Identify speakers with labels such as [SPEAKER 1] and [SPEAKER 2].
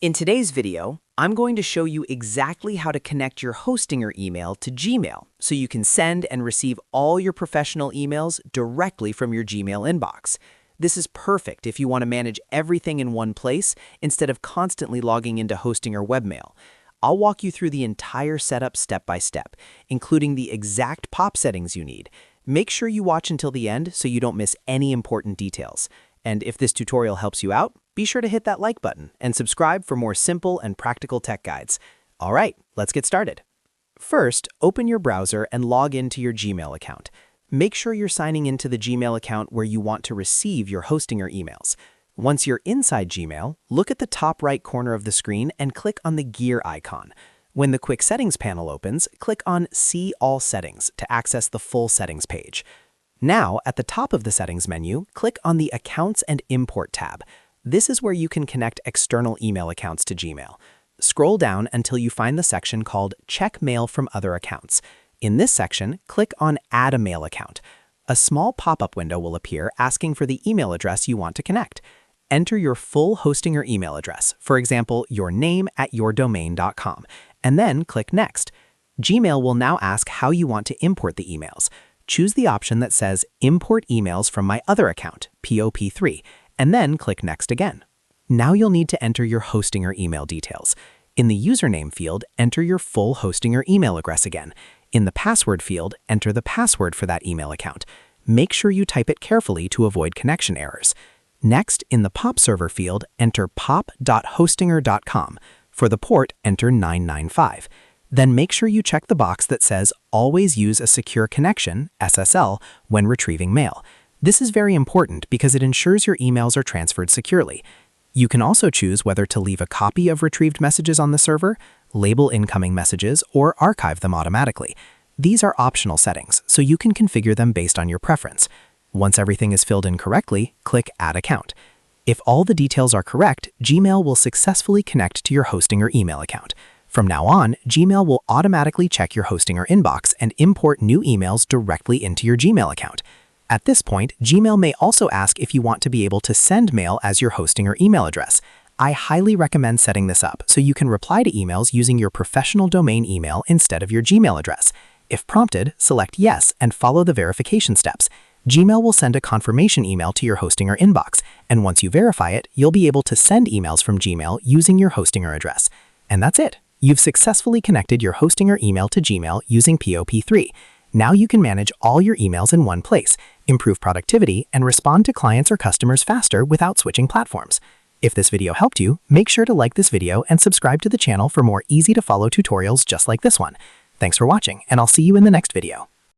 [SPEAKER 1] In today's video, I'm going to show you exactly how to connect your Hostinger email to Gmail so you can send and receive all your professional emails directly from your Gmail inbox. This is perfect if you want to manage everything in one place instead of constantly logging into Hostinger webmail. I'll walk you through the entire setup step by step, including the exact POP settings you need. Make sure you watch until the end so you don't miss any important details. And if this tutorial helps you out, be sure to hit that like button and subscribe for more simple and practical tech guides. All right, let's get started. First, open your browser and log into your Gmail account. Make sure you're signing into the Gmail account where you want to receive your Hostinger emails. Once you're inside Gmail, look at the top right corner of the screen and click on the gear icon. When the Quick Settings panel opens, click on See All Settings to access the full settings page. Now, at the top of the settings menu, click on the Accounts and Import tab. This is where you can connect external email accounts to Gmail. Scroll down until you find the section called Check Mail from Other Accounts. In this section, click on Add a Mail Account. A small pop-up window will appear asking for the email address you want to connect. Enter your full Hostinger email address, for example, your name at yourdomain.com, and then click Next. Gmail will now ask how you want to import the emails. Choose the option that says Import Emails from My Other Account, POP3, and then click Next again. Now you'll need to enter your Hostinger email details. In the username field, enter your full Hostinger email address again. In the password field, enter the password for that email account. Make sure you type it carefully to avoid connection errors. Next, in the POP server field, enter pop.hostinger.com. For the port, enter 995. Then make sure you check the box that says Always Use a Secure Connection, SSL, when retrieving mail. This is very important because it ensures your emails are transferred securely. You can also choose whether to leave a copy of retrieved messages on the server, label incoming messages, or archive them automatically. These are optional settings, so you can configure them based on your preference. Once everything is filled in correctly, click Add Account. If all the details are correct, Gmail will successfully connect to your Hostinger email account. From now on, Gmail will automatically check your Hostinger inbox and import new emails directly into your Gmail account. At this point, Gmail may also ask if you want to be able to send mail as your Hostinger email address. I highly recommend setting this up so you can reply to emails using your professional domain email instead of your Gmail address. If prompted, select Yes and follow the verification steps. Gmail will send a confirmation email to your Hostinger inbox, and once you verify it, you'll be able to send emails from Gmail using your Hostinger address. And that's it. You've successfully connected your Hostinger email to Gmail using POP3. Now you can manage all your emails in one place, improve productivity, and respond to clients or customers faster without switching platforms. If this video helped you, make sure to like this video and subscribe to the channel for more easy-to-follow tutorials just like this one. Thanks for watching, and I'll see you in the next video.